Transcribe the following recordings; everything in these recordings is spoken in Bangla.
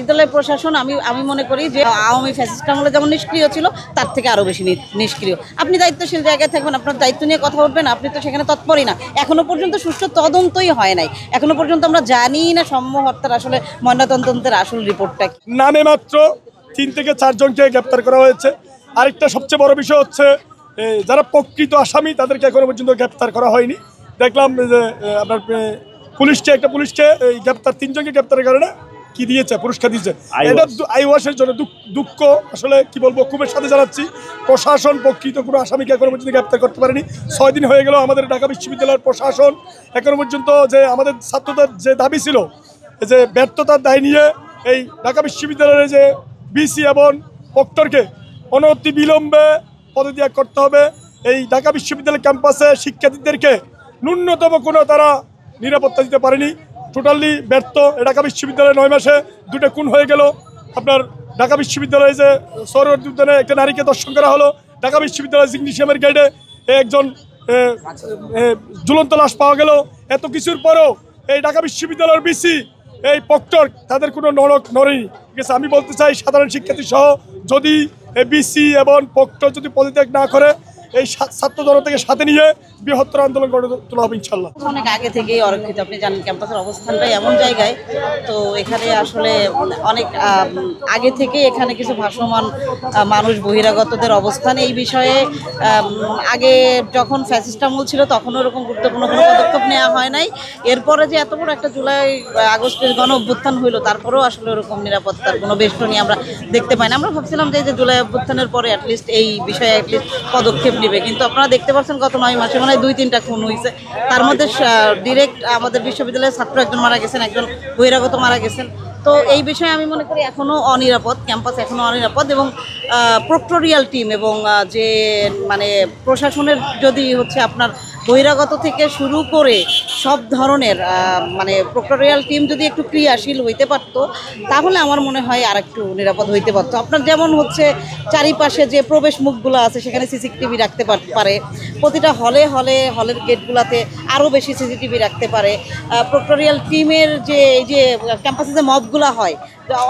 বিদ্যালয় প্রশাসন আমি আমি মনে করি যে আওয়ামী ফ্যাসিস্ট আমলে যেমন নিষ্ক্রিয় ছিল তার থেকে আরো বেশি নিষ্ক্রিয়। আপনি দায়িত্বশীল জায়গায় থাকবেন, আপনার দায়িত্ব নিয়ে কথা বলবেন, আপনি তো সেখানে তৎপরই না। এখনো পর্যন্ত সুষ্ঠু তদন্তই হয় নাই, এখনো পর্যন্ত আমরা জানি না সম্য হত্যার আসলে ময়নাতদন্তের আসল রিপোর্টটা কি। নামে মাত্র 3 থেকে 4 জনকে গ্রেপ্তার করা হয়েছে। আরেকটা সবচেয়ে বড় বিষয় হচ্ছে যারা প্রকৃত আসামি তাদেরকে এখনো পর্যন্ত গ্রেপ্তার করা হয়নি। দেখলাম যে আপনার একটা পুলিশকে গ্রেপ্তার 3 জনকে গ্রেপ্তারের কারণে কি দিয়েছে, পুরস্কার দিয়েছে। এটা আইওয়াসের জন্য দুঃখ, আসলে কি বলবো, খুবের সাথে জানাচ্ছি। প্রশাসন প্রকৃত কোনো আসামিকে এখনো পর্যন্ত গ্রেপ্তার করতে পারেনি। 6 দিন হয়ে গেল আমাদের ঢাকা বিশ্ববিদ্যালয়ের প্রশাসন এখনো পর্যন্ত যে আমাদের ছাত্রদের যে দাবি ছিল যে ব্যর্থতার দায় নিয়ে এই ঢাকা বিশ্ববিদ্যালয়ের যে ভিসি এবং প্রক্টরকে অনতি বিলম্বে পদত্যাগ করতে হবে। এই ঢাকা বিশ্ববিদ্যালয় ক্যাম্পাসে শিক্ষার্থীদেরকে ন্যূনতম কোনো তারা নিরাপত্তা দিতে পারেনি, টোটালি ব্যর্থ। ঢাকা বিশ্ববিদ্যালয়ে 9 মাসে 2টা খুন হয়ে গেল। আপনার ঢাকা বিশ্ববিদ্যালয়ে যে সৌরবর্তী উদ্যানে একটা নারীকে ধর্ষণ করা হলো, ঢাকা বিশ্ববিদ্যালয়ের জিগনেশিয়ামের গেটে একজন ঝুলন্ত লাশ পাওয়া গেল। এত কিছুর পরেও এই ঢাকা বিশ্ববিদ্যালয়ের ভিসি এই প্রক্টর তাদের কোনো নড়েনি। ঠিক আছে, আমি বলতে চাই সাধারণ শিক্ষার্থী সহ যদি বিসি এবং প্রক্টর যদি পদত্যাগ না করে এই ছাত্র জনতাকে সাথে নিয়ে বৃহত্তর আন্দোলন গড়ে তোলা হবে ইনশাল্লাহ। অনেক আগে থেকেই অরক্ষিত, আপনি জানেন ক্যাম্পাসের অবস্থানটাই এমন জায়গায়, তো এখানে আসলে অনেক আগে থেকে এখানে কিছু ভাসমান মানুষ বহিরাগতদের অবস্থান এই বিষয়ে আগে যখন ফ্যাসিস্ট আমল ছিল তখনও এরকম গুরুত্বপূর্ণ কোনো পদক্ষেপ নেওয়া হয় নাই। এরপরে যে এত বড় একটা জুলাই আগস্টের গণ অভ্যুত্থান হইলো, তারপরেও আসলে ওরকম নিরাপত্তার কোনো বেষ্টনী আমরা দেখতে পাই না। আমরা ভাবছিলাম যে জুলাই অভ্যুত্থানের পরে অ্যাটলিস্ট এই বিষয়ে অ্যাটলিস্ট পদক্ষেপ নেবে, কিন্তু আপনারা দেখতে পাচ্ছেন গত 9 মাসে মানে 2-3টা খুন হয়েছে। তার মধ্যে ডিরেক্ট আমাদের বিশ্ববিদ্যালয়ের ছাত্র একজন মারা গেছেন, একজন বহিরাগত মারা গেছেন। তো এই বিষয়ে আমি মনে করি এখনও অনিরাপদ, ক্যাম্পাস এখনও অনিরাপদ। এবং প্রক্টোরিয়াল টিম এবং যে মানে প্রশাসনের যদি হচ্ছে আপনার বহিরাগত থেকে শুরু করে সব ধরনের মানে প্রক্টোরিয়াল টিম যদি একটু ক্রিয়াশীল হইতে পারতো তাহলে আমার মনে হয় আর একটু নিরাপদ হইতে পারতো। আপনার যেমন হচ্ছে চারিপাশে যে প্রবেশ মুখগুলো আছে সেখানে সিসিটিভি রাখতে পারে, প্রতিটা হলের গেটগুলোতে আরও বেশি সিসিটিভি রাখতে পারে। প্রক্টোরিয়াল টিমের যে এই যে ক্যাম্পাসে যে মবগুলো হয়,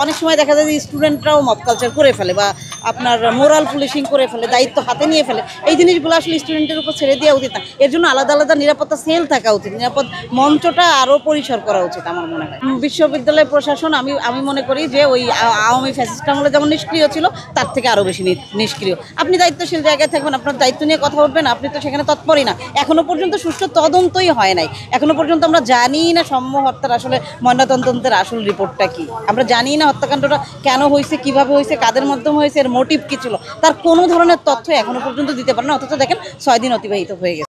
অনেক সময় দেখা যায় যে স্টুডেন্টরাও মব কালচার করে ফেলে বা আপনার মোরাল পুলিশিং করে ফেলে, দায়িত্ব হাতে নিয়ে ফেলে। এই জিনিসগুলো আসলে স্টুডেন্টের উপর ছেড়ে দেওয়া উচিত না। এর জন্য আলাদা আলাদা নিরাপত্তা সেল থাকা উচিত, নিরাপদ মঞ্চটা আরও পরিসর করা উচিত আমার মনে হয়। বিশ্ববিদ্যালয় প্রশাসন আমি মনে করি যে ওই আওয়ামী ফ্যাসিস্ট আমলে যেমন নিষ্ক্রিয় ছিল তার থেকে আরও বেশি নিষ্ক্রিয়। আপনি দায়িত্বশীল জায়গায় থাকবেন, আপনার দায়িত্ব নিয়ে কথা বলবেন, আপনি তো সেখানে তৎপরই না। এখনো পর্যন্ত সুষ্ঠু তদন্তই হয় নাই, এখনো পর্যন্ত আমরা জানি না সম্য হত্যার আসলে ময়নাতদন্তের আসল রিপোর্টটা কি। আমরা জানি না হত্যাকাণ্ডটা কেন হয়েছে, কিভাবে হয়েছে, কাদের মাধ্যমে হয়েছে, এর মোটিভ কী ছিল, তার কোনো ধরনের তথ্য এখনো পর্যন্ত দিতে পারে না। অথচ দেখেন 6 দিন অতিবাহিত হয়ে গেছে।